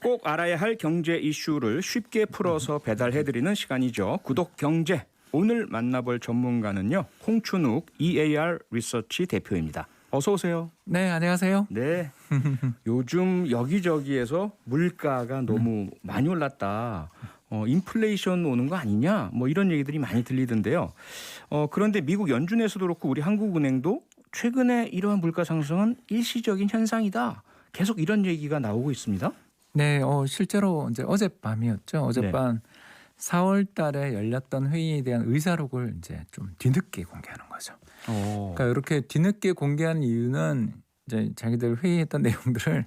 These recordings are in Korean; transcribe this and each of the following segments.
꼭 알아야 할 경제 이슈를 쉽게 풀어서 배달해드리는 시간이죠. 구독 경제. 오늘 만나볼 전문가는요. 홍춘욱 EAR 리서치 대표입니다. 어서 오세요. 네, 안녕하세요. 네. 요즘 여기저기에서 물가가 너무 많이 올랐다. 인플레이션 오는 거 아니냐? 뭐 이런 얘기들이 많이 들리던데요. 그런데 미국 연준에서도 그렇고 우리 한국은행도 최근에 이러한 물가 상승은 일시적인 현상이다. 계속 이런 얘기가 나오고 있습니다. 네, 실제로 이제 어젯밤이었죠. 어젯밤 4월 달에 열렸던 회의에 대한 의사록을 이제 좀 뒤늦게 공개하는 거죠. 그러니까 이렇게 뒤늦게 공개한 이유는 이제 자기들 회의했던 내용들을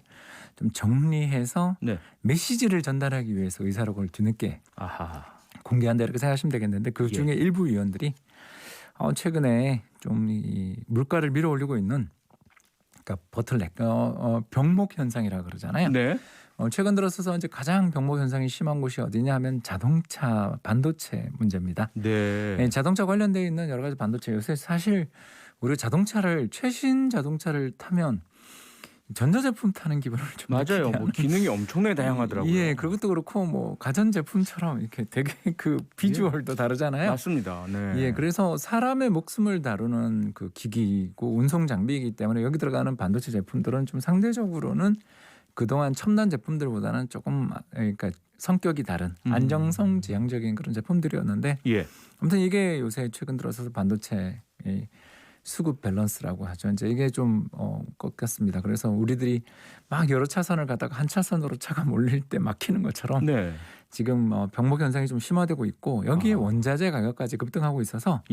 좀 정리해서 네. 메시지를 전달하기 위해서 의사록을 뒤늦게 공개한다 이렇게 생각하시면 되겠는데 그 중에 일부 위원들이 최근에 좀 이 물가를 밀어올리고 있는 그러니까 버틀넥, 병목 현상이라 그러잖아요. 네. 최근 들어서서 이제 가장 병목 현상이 심한 곳이 어디냐 하면 자동차 반도체 문제입니다. 네. 자동차 관련돼 있는 여러 가지 반도체 요새 사실 우리 자동차를 최신 자동차를 타면 전자제품 타는 기분을 좀 맞아요. 느끼게 뭐 기능이 엄청나게 다양하더라고요. 예, 그것도 그렇고 뭐 가전제품처럼 이렇게 되게 그 비주얼도 다르잖아요. 맞습니다. 네. 예, 그래서 사람의 목숨을 다루는 그 기기이고 운송 장비이기 때문에 여기 들어가는 반도체 제품들은 좀 상대적으로는 그동안 첨단 제품들보다는 조금 그러니까 성격이 다른 안정성 지향적인 그런 제품들이었는데 아무튼 이게 요새 최근 들어서 반도체 수급 밸런스라고 하죠. 이제 이게 좀 꺾였습니다. 그래서 우리들이 막 여러 차선을 가다가 한 차선으로 차가 몰릴 때 막히는 것처럼 지금 병목 현상이 좀 심화되고 있고 여기에 원자재 가격까지 급등하고 있어서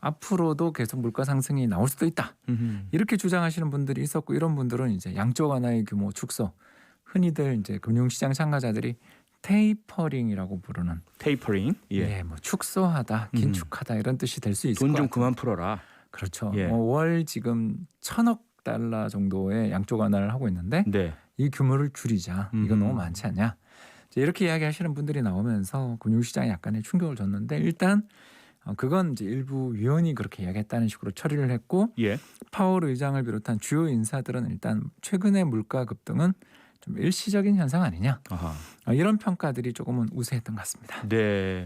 앞으로도 계속 물가 상승이 나올 수도 있다. 이렇게 주장하시는 분들이 있었고 이런 분들은 이제 양쪽 하나의 규모 축소, 흔히들 이제 금융시장 참가자들이 테이퍼링이라고 부르는 테이퍼링. 뭐 축소하다, 긴축하다 이런 뜻이 될 수 있을 것 돈 같아요. 좀 그만 풀어라. 그렇죠. 월 지금 1,000억 달러 정도의 양쪽 완화를 하고 있는데 이 규모를 줄이자. 이건 너무 많지 않냐. 이렇게 이야기하시는 분들이 나오면서 금융시장에 약간의 충격을 줬는데 일단 그건 이제 일부 위원이 그렇게 이야기했다는 식으로 처리를 했고 파월 의장을 비롯한 주요 인사들은 일단 최근의 물가 급등은 좀 일시적인 현상 아니냐. 이런 평가들이 조금은 우세했던 것 같습니다. 네.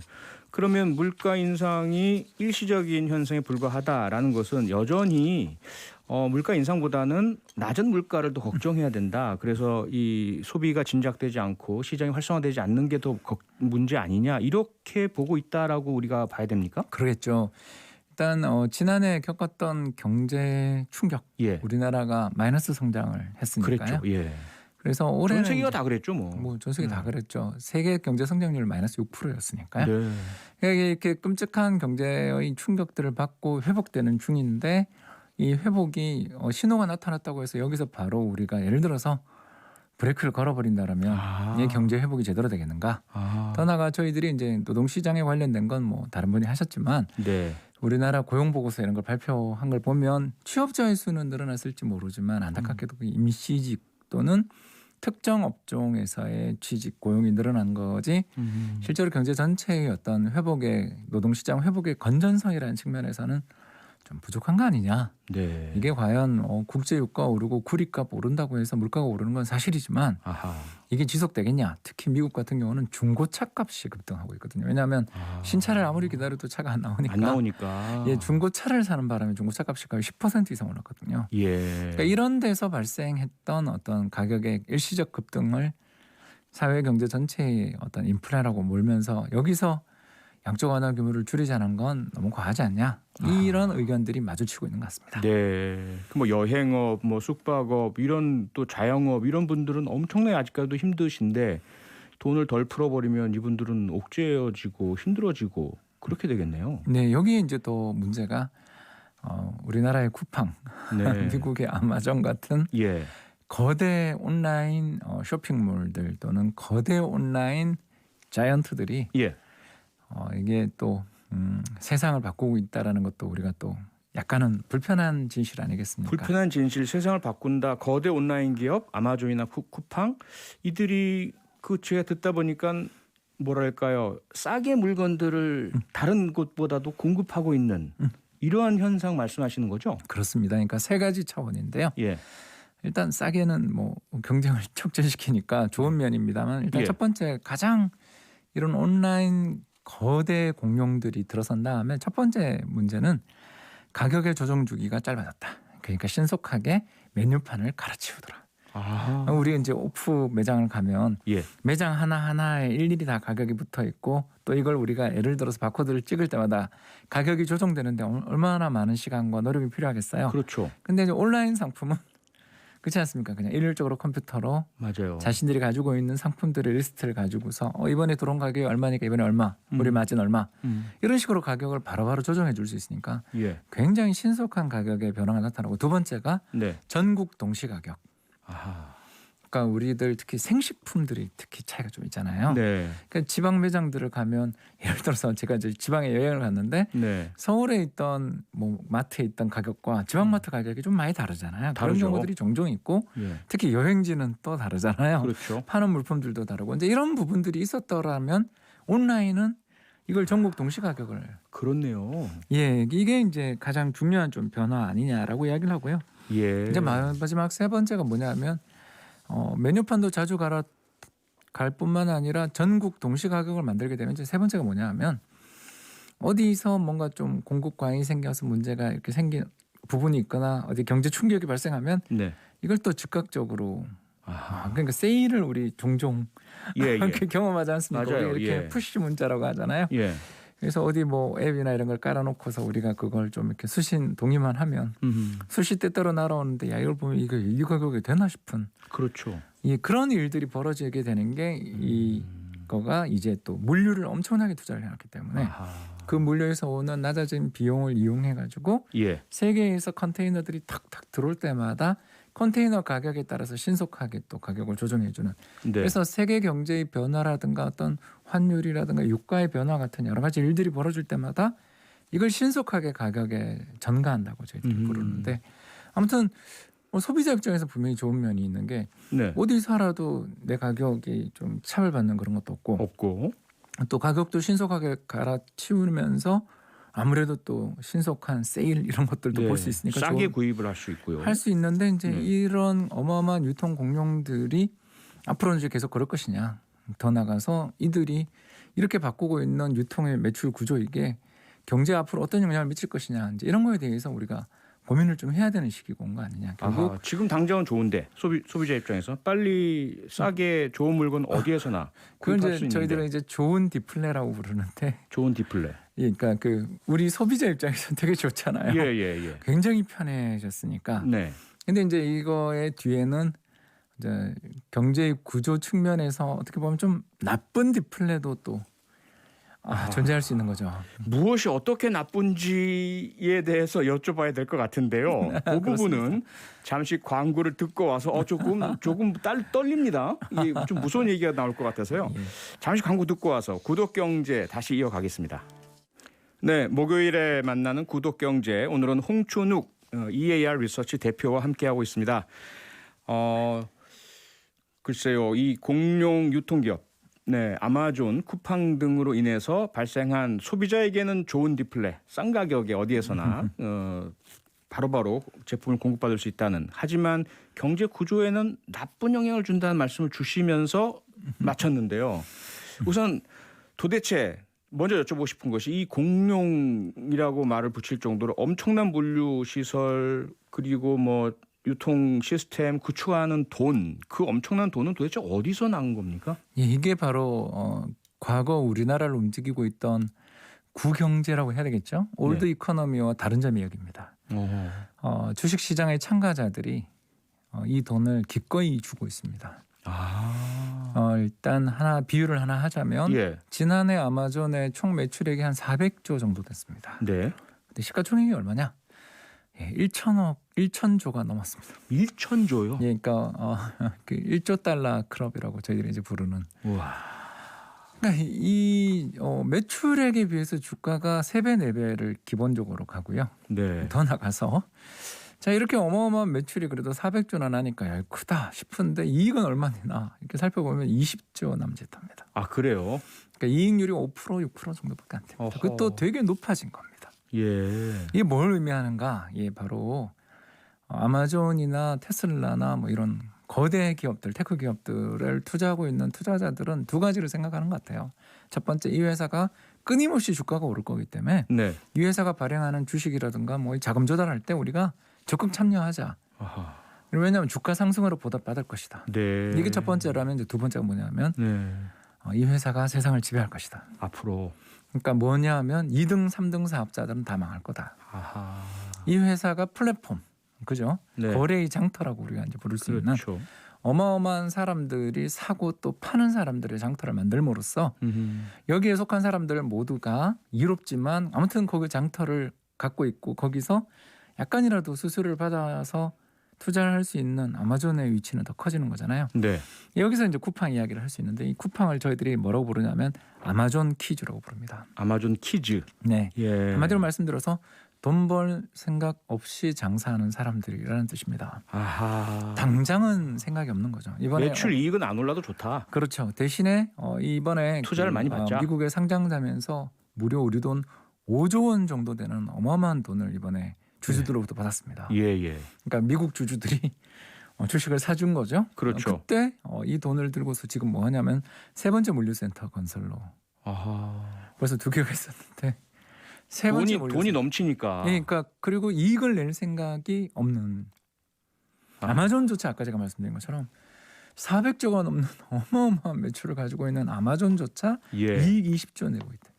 그러면 물가 인상이 일시적인 현상에 불과하다라는 것은 여전히 물가 인상보다는 낮은 물가를 더 걱정해야 된다. 그래서 이 소비가 진작되지 않고 시장이 활성화되지 않는 게 더 문제 아니냐 이렇게 보고 있다라고 우리가 봐야 됩니까? 그러겠죠. 일단 지난해 겪었던 경제 충격, 우리나라가 마이너스 성장을 했으니까요. 그랬죠. 그래서 올해는 전 세계가 다 그랬죠, 뭐. 전 세계 다 그랬죠. 세계 경제 성장률 마이너스 6%였으니까요. 그러니까 이렇게 끔찍한 경제의 충격들을 받고 회복되는 중인데 이 회복이 신호가 나타났다고 해서 여기서 바로 우리가 예를 들어서 브레이크를 걸어버린다라면 이 경제 회복이 제대로 되겠는가? 더 나아가 저희들이 이제 노동시장에 관련된 건 뭐 다른 분이 하셨지만 우리나라 고용보고서 이런 걸 발표한 걸 보면 취업자의 수는 늘어났을지 모르지만 안타깝게도 그 임시직 또는 특정 업종에서의 취직 고용이 늘어난 거지 실제로 경제 전체의 어떤 회복의 노동시장 회복의 건전성이라는 측면에서는 좀 부족한 거 아니냐. 이게 과연 국제유가 오르고 구리값 오른다고 해서 물가가 오르는 건 사실이지만 이게 지속되겠냐. 특히 미국 같은 경우는 중고차 값이 급등하고 있거든요. 왜냐하면 신차를 아무리 기다려도 차가 안 나오니까. 중고차를 사는 바람에 중고차 값이 거의 10% 이상 올랐거든요. 그러니까 이런 데서 발생했던 어떤 가격의 일시적 급등을 사회 경제 전체의 어떤 인플레라고 몰면서 여기서 양쪽 완화 규모를 줄이자는 건 너무 과하지 않냐. 이런 의견들이 마주치고 있는 것 같습니다. 뭐 여행업, 뭐 숙박업 이런 또 자영업 이런 분들은 엄청나게 아직까지도 힘드신데 돈을 덜 풀어버리면 이분들은 옥죄어지고 힘들어지고 그렇게 되겠네요. 네, 여기 이제 또 문제가 우리나라의 쿠팡, 미국의 아마존 같은 거대 온라인 쇼핑몰들 또는 거대 온라인 자이언트들이 이게 또 세상을 바꾸고 있다라는 것도 우리가 또 약간은 불편한 진실 아니겠습니까? 불편한 진실, 세상을 바꾼다. 거대 온라인 기업 아마존이나 쿠팡 이들이 제가 듣다 보니까 뭐랄까요, 싸게 물건들을 다른 곳보다도 공급하고 있는 이러한 현상 말씀하시는 거죠? 그렇습니다. 그러니까 세 가지 차원인데요. 일단 싸게는 뭐 경쟁을 촉진시키니까 좋은 면입니다만 일단 예. 첫 번째 가장 이런 온라인 거대 공룡들이 들어선 다음에 첫 번째 문제는 가격의 조정 주기가 짧아졌다. 그러니까 신속하게 메뉴판을 갈아치우더라. 아. 우리 이제 오프 매장을 가면 예. 매장 하나하나에 일일이 다 가격이 붙어 있고 또 이걸 우리가 예를 들어서 바코드를 찍을 때마다 가격이 조정되는데 얼마나 많은 시간과 노력이 필요하겠어요. 그렇죠. 근데 이제 온라인 상품은 그렇지 않습니까? 그냥 일률적으로 컴퓨터로 맞아요. 자신들이 가지고 있는 상품들의 리스트를 가지고서 이번에 들어온 가격이 얼마니까 이번에 얼마, 우리 마진 얼마 이런 식으로 가격을 바로바로 조정해 줄 수 있으니까 예. 굉장히 신속한 가격의 변화가 나타나고 두 번째가 네. 전국 동시 가격. 아하. 그러니까 우리들 특히 생식품들이 특히 차이가 좀 있잖아요. 네. 그러니까 지방 매장들을 가면 예를 들어서 제가 이제 지방에 여행을 갔는데 네. 서울에 있던 뭐 마트에 있던 가격과 지방 마트 가격이 좀 많이 다르잖아요. 그런 다르죠. 경우들이 종종 있고 예. 특히 여행지는 또 다르잖아요. 그렇죠. 파는 물품들도 다르고 이제 이런 부분들이 있었더라면 온라인은 이걸 전국 동시 가격을 그렇네요. 이게 이제 가장 중요한 좀 변화 아니냐라고 이야기를 하고요. 예. 이제 마지막 세 번째가 뭐냐면 메뉴판도 자주 갈 뿐만 아니라 전국 동시 가격을 만들게 되면 이제 세 번째가 뭐냐면 어디서 뭔가 좀 공급 과잉이 생겨서 문제가 이렇게 생긴 부분이 있거나 어디 경제 충격이 발생하면 네. 이걸 또 즉각적으로 아하. 그러니까 세일을 우리 종종 예, 예. 이렇게 경험하지 않습니까? 맞아요. 우리 이렇게 예. 푸시 문자라고 하잖아요. 예. 그래서 어디 뭐 앱이나 이런 걸 깔아놓고서 우리가 그걸 좀 이렇게 수신 동의만 하면 수시 때때로 날아오는데 야 이걸 보면 이거 이 가격이 되나 싶은 그렇죠. 그런 일들이 벌어지게 되는 게 이거가 이제 또 물류를 엄청나게 투자를 해왔기 때문에 아하. 그 물류에서 오는 낮아진 비용을 이용해 가지고 예. 세계에서 컨테이너들이 탁탁 들어올 때마다 컨테이너 가격에 따라서 신속하게 또 가격을 조정해주는 네. 그래서 세계 경제의 변화라든가 어떤 환율이라든가 유가의 변화 같은 여러 가지 일들이 벌어질 때마다 이걸 신속하게 가격에 전가한다고 저희들이 부르는데 아무튼 뭐 소비자 입장에서 분명히 좋은 면이 있는 게 네. 어디 살아도 내 가격이 좀 차별받는 그런 것도 없고 또 가격도 신속하게 갈아치우면서 아무래도 또 신속한 세일 이런 것들도 네. 볼 수 있으니까 싸게 구입을 할 수 있고요. 할 수 있는데 이제 네. 이런 어마어마한 유통 공룡들이 앞으로는 이제 계속 그럴 것이냐 더 나가서 이들이 이렇게 바꾸고 있는 유통의 매출 구조 이게 경제에 앞으로 어떤 영향을 미칠 것이냐 이제 이런 거에 대해서 우리가 고민을 좀 해야 되는 시기가 온 거 아니냐. 결국 아하, 지금 당장은 좋은데 소비자 입장에서 빨리 싸게 좋은 물건 어디에서나 그걸 구입할 수 이제 있는데 저희들은 이제 좋은 디플레라고 부르는데 좋은 디플레. 그러니까 그 우리 소비자 입장에서 되게 좋잖아요. 예. 굉장히 편해졌으니까. 네. 근데 이제 이거의 뒤에는 이제 경제의 구조 측면에서 어떻게 보면 좀 나쁜 디플레도 또 존재할 수 있는 거죠. 무엇이 어떻게 나쁜지에 대해서 여쭤봐야 될 것 같은데요. 그 부분은 잠시 광고를 듣고 와서 조금 떨립니다. 이게 좀 무서운 얘기가 나올 것 같아서요. 예. 잠시 광고 듣고 와서 구독경제 다시 이어가겠습니다. 네, 목요일에 만나는 구독경제 오늘은 홍춘욱 EAR 리서치 대표와 함께하고 있습니다. 글쎄요, 이 공룡 유통기업 네, 아마존, 쿠팡 등으로 인해서 발생한 소비자에게는 좋은 디플레, 싼 가격에 어디에서나 바로바로 제품을 공급받을 수 있다는 하지만 경제 구조에는 나쁜 영향을 준다는 말씀을 주시면서 마쳤는데요. 우선 도대체 먼저 여쭤보고 싶은 것이 이 공룡이라고 말을 붙일 정도로 엄청난 물류 시설 그리고 뭐 유통 시스템 구축하는 돈, 그 엄청난 돈은 도대체 어디서 나온 겁니까? 이게 바로 과거 우리나라를 움직이고 있던 구경제라고 해야 되겠죠. 올드 이코노미와 다른 점이 여기입니다. 주식시장의 참가자들이 이 돈을 기꺼이 주고 있습니다. 일단 비유를 하나 하자면 지난해 아마존의 총 매출액이 한 400조 정도 됐습니다. 네. 근데 시가총액이 얼마냐? 1,000조가 넘었습니다. 1,000조요? 그러니까 그 1조 달러 클럽이라고 저희들이 이제 부르는. 우와. 그러니까 이 매출액에 비해서 주가가 3배, 4배를 기본적으로 가고요. 네. 더 나가서 자 이렇게 어마어마한 매출이 그래도 400조나 나니까 야, 크다 싶은데 이익은 얼마나 이렇게 살펴보면 20조 남짓합니다. 아 그래요? 그러니까 이익률이 5% 6% 정도밖에 안 됩니다. 그것도 되게 높아진 겁니다. 예. 이게 뭘 의미하는가? 바로 아마존이나 테슬라나 뭐 이런 거대 기업들, 테크 기업들을 투자하고 있는 투자자들은 두 가지를 생각하는 것 같아요. 첫 번째, 이 회사가 끊임없이 주가가 오를 거기 때문에 네. 이 회사가 발행하는 주식이라든가 뭐 자금 조달할 때 우리가 적극 참여하자. 아하. 왜냐하면 주가 상승으로 보답받을 것이다. 네. 이게 첫 번째라면 이제 두 번째가 뭐냐면 네. 이 회사가 세상을 지배할 것이다. 앞으로. 그러니까 뭐냐면 2등, 3등 사업자들은 다 망할 거다. 아하. 이 회사가 플랫폼, 그죠? 네. 거래의 장터라고 우리가 이제 부를 수 있는 그렇죠. 어마어마한 사람들이 사고 또 파는 사람들의 장터를 만들므로써 음흠. 여기에 속한 사람들 모두가 이롭지만 아무튼 거기 장터를 갖고 있고 거기서 약간이라도 수수료를 받아서 투자를 할 수 있는 아마존의 위치는 더 커지는 거잖아요. 네. 여기서 이제 쿠팡 이야기를 할 수 있는데 이 쿠팡을 저희들이 뭐라고 부르냐면 아마존 키즈라고 부릅니다. 아마존 키즈. 네. 예. 한마디로 말씀드려서 돈 벌 생각 없이 장사하는 사람들이라는 뜻입니다. 아하. 당장은 생각이 없는 거죠. 이번에 매출 이익은 안 올라도 좋다. 그렇죠. 대신에 이번에 투자를 많이 받자. 미국에 상장되면서 무려 우리 돈 5조 원 정도 되는 어마어마한 돈을 이번에 주주들로부터 받았습니다. 예, 예. 그러니까 미국 주주들이 주식을 사준 거죠. 그렇죠. 그때 이 돈을 들고서 지금 뭐 하냐면 세 번째 물류센터 건설로 아하. 벌써 2개가 있었는데 세 번째 돈이 넘치니까. 네, 그러니까 그리고 이익을 낼 생각이 없는 아마존조차 아까 제가 말씀드린 것처럼 400조가 넘는 어마어마한 매출을 가지고 있는 아마존조차 예. 이익 20조 내고 있다.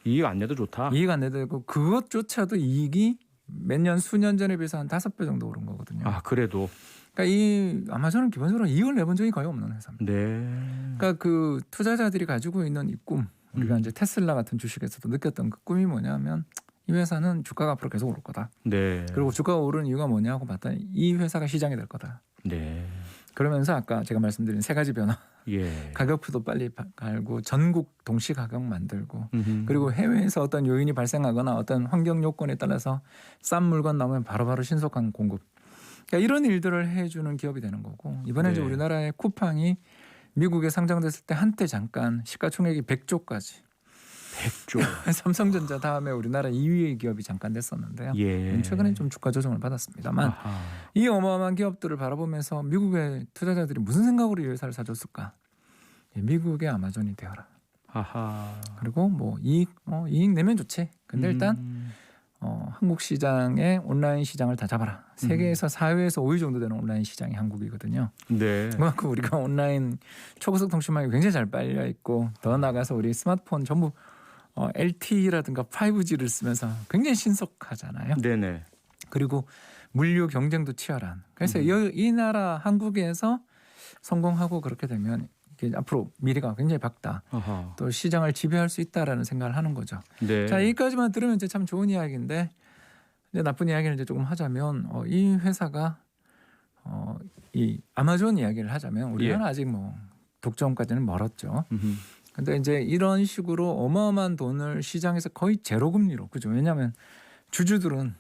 이익 안 내도 좋다. 이익 안 내고 그것조차도 이익이 몇 년 수년 전에 비해서 한 5배 정도 오른 거거든요. 아, 그래도. 그러니까 이 아마존은 기본적으로 이익을 내본 적이 거의 없는 회사입니다. 네. 그러니까 그 투자자들이 가지고 있는 이 꿈, 우리가 이제 테슬라 같은 주식에서도 느꼈던 그 꿈이 뭐냐면 이 회사는 주가가 앞으로 계속 오를 거다. 네. 그리고 주가가 오르는 이유가 뭐냐고 봤더니 이 회사가 시장이 될 거다. 네. 그러면서 아까 제가 말씀드린 세 가지 변화, 예. 가격표도 빨리 갈고 전국 동시 가격 만들고 음흠. 그리고 해외에서 어떤 요인이 발생하거나 어떤 환경 요건에 따라서 싼 물건 나오면 바로바로 신속한 공급. 그러니까 이런 일들을 해주는 기업이 되는 거고 이번에 네. 이제 우리나라의 쿠팡이 미국에 상장됐을 때 한때 잠깐 시가총액이 100조까지 100조. 삼성전자 다음에 우리나라 2위의 기업이 잠깐 됐었는데요. 예. 최근에 좀 주가 조정을 받았습니다만 아하. 이 어마어마한 기업들을 바라보면서 미국의 투자자들이 무슨 생각으로 이 회사를 사줬을까? 미국의 아마존이 되어라. 아하. 그리고 뭐 이익 내면 좋지. 근데 일단 한국 시장의 온라인 시장을 다 잡아라. 세계에서 4위에서 5위 정도 되는 온라인 시장이 한국이거든요. 네. 그만큼 우리가 온라인 초고속 통신망이 굉장히 잘 빨려 있고 더 나가서 우리 스마트폰 전부 LTE라든가 5G를 쓰면서 굉장히 신속하잖아요. 네네. 그리고 물류 경쟁도 치열한. 그래서 이 나라 한국에서 성공하고 그렇게 되면 이게 앞으로 미래가 굉장히 밝다. 아하. 또 시장을 지배할 수 있다라는 생각을 하는 거죠. 네. 자, 여기까지만 들으면 이제 참 좋은 이야기인데 이제 나쁜 이야기를 이제 조금 하자면 이 회사가 이 아마존 이야기를 하자면 우리나라 아직 뭐 독점까지는 멀었죠. 음흠. 근데 이제 이런 식으로 어마어마한 돈을 시장에서 거의 제로 금리로 그죠? 왜냐하면 주주들은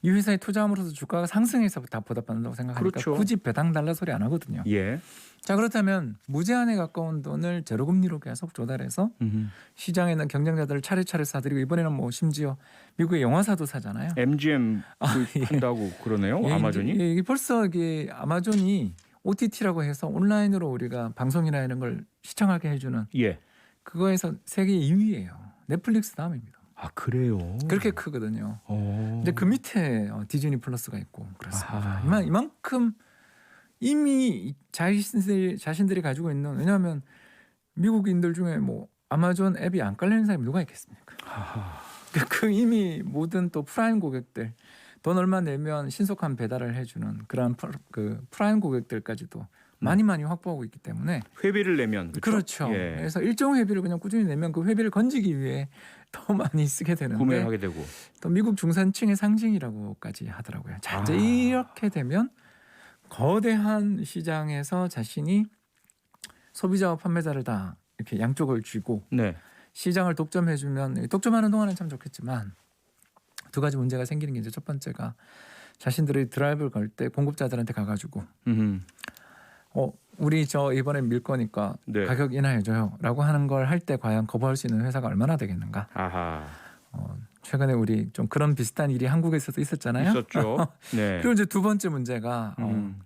이 회사에 투자함으로써 주가가 상승해서 다 보답받는다고 생각하니까 그렇죠. 굳이 배당 달라 소리 안 하거든요. 예. 자, 그렇다면 무제한에 가까운 돈을 제로 금리로 계속 조달해서 음흠. 시장에 있는 경쟁자들을 차례차례 사들이고 이번에는 뭐 심지어 미국의 영화사도 사잖아요. MGM 한다고 그러네요. 아마존이. 이게 벌써 이게 아마존이 OTT라고 해서 온라인으로 우리가 방송이나 이런 걸 시청하게 해주는 예. 그거에서 세계 2위예요. 넷플릭스 다음입니다. 아, 그래요. 그렇게 크거든요. 오. 근데 그 밑에 디즈니 플러스가 있고 그렇습니다. 아하. 이만큼 이미 자신들이 가지고 있는 왜냐하면 미국인들 중에 뭐 아마존 앱이 안 깔리는 사람이 누가 있겠습니까? 아하. 그 이미 모든 또 프라임 고객들 돈 얼마 내면 신속한 배달을 해주는 그런 그 프라임 고객들까지도 많이 확보하고 있기 때문에 회비를 내면 그렇죠. 예. 그래서 일정 회비를 그냥 꾸준히 내면 그 회비를 건지기 위해 더 많이 쓰게 되는데 구매를 하게 되고. 또 미국 중산층의 상징이라고까지 하더라고요. 자, 이제 이렇게 되면 거대한 시장에서 자신이 소비자와 판매자를 다 이렇게 양쪽을 쥐고 네. 시장을 독점해주면 독점하는 동안은 참 좋겠지만 두 가지 문제가 생기는 게 이제 첫 번째가 자신들이 드라이브를 걸 때 공급자들한테 가가지고 우리 저 이번에 밀 거니까 네. 가격 인하해줘요라고 하는 걸 할 때 과연 거부할 수 있는 회사가 얼마나 되겠는가? 아하. 최근에 우리 좀 그런 비슷한 일이 한국에서도 있었잖아요. 있었죠. 네. 그리고 이제 두 번째 문제가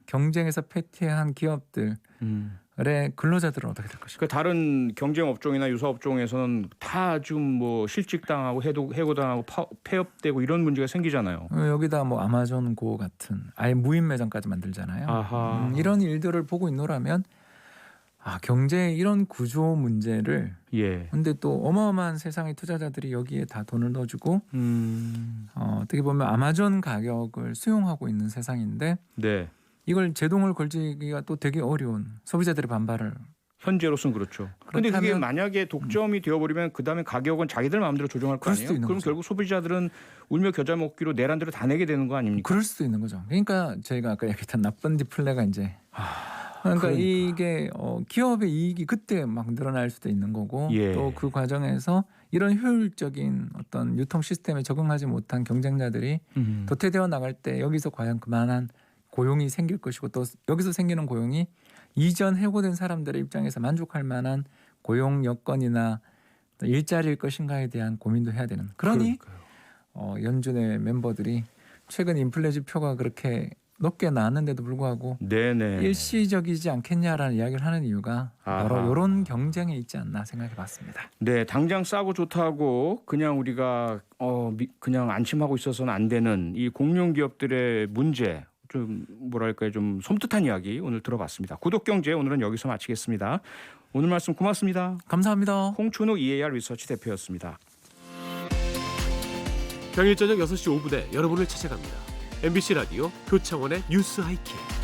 경쟁에서 패퇴한 기업들의 근로자들은 어떻게 될 것인가. 그 다른 경쟁 업종이나 유사 업종에서는 다 지금 뭐 실직당하고 해고당하고 폐업되고 이런 문제가 생기잖아요. 여기다 뭐 아마존 고 같은 아예 무인 매장까지 만들잖아요. 아하. 이런 일들을 보고 있노라면 경제의 이런 구조 문제를 예. 근데 또 어마어마한 세상의 투자자들이 여기에 다 돈을 넣어주고 어떻게 보면 아마존 가격을 수용하고 있는 세상인데 네. 이걸 제동을 걸기가 또 되게 어려운 소비자들의 반발을 현재로서는 그렇죠. 그런데 그게 그렇다면- 만약에 독점이 되어버리면 그다음에 가격은 자기들 마음대로 조정할 거 그럴 수도 아니에요? 있는 그럼 거죠. 결국 소비자들은 울며 겨자 먹기로 내란 대로 다 내게 되는 거 아닙니까? 그럴 수도 있는 거죠. 그러니까 저희가 아까 얘기했던 나쁜 디플레가 이제 그러니까 이게 기업의 이익이 그때 막 늘어날 수도 있는 거고 예. 또 그 과정에서 이런 효율적인 어떤 유통 시스템에 적응하지 못한 경쟁자들이 도태되어 나갈 때 여기서 과연 그만한 고용이 생길 것이고 또 여기서 생기는 고용이 이전 해고된 사람들의 입장에서 만족할 만한 고용 여건이나 일자리일 것인가에 대한 고민도 해야 되는. 그러니 연준의 member들이 최근 인플레 지표가 그렇게 높게 나왔는데도 불구하고 네네. 일시적이지 않겠냐라는 이야기를 하는 이유가 바로 아하. 이런 경쟁에 있지 않나 생각해봤습니다. 네, 당장 싸고 좋다고 그냥 우리가 그냥 안심하고 있어서는 안 되는 이 공룡 기업들의 문제 좀 뭐랄까요 좀 섬뜩한 이야기 오늘 들어봤습니다. 구독경제 오늘은 여기서 마치겠습니다. 오늘 말씀 고맙습니다. 감사합니다. 홍춘욱 EAR 리서치 대표였습니다. 평일 저녁 6시 5분에 여러분을 찾아갑니다. MBC 라디오 표창원의 뉴스 하이킥.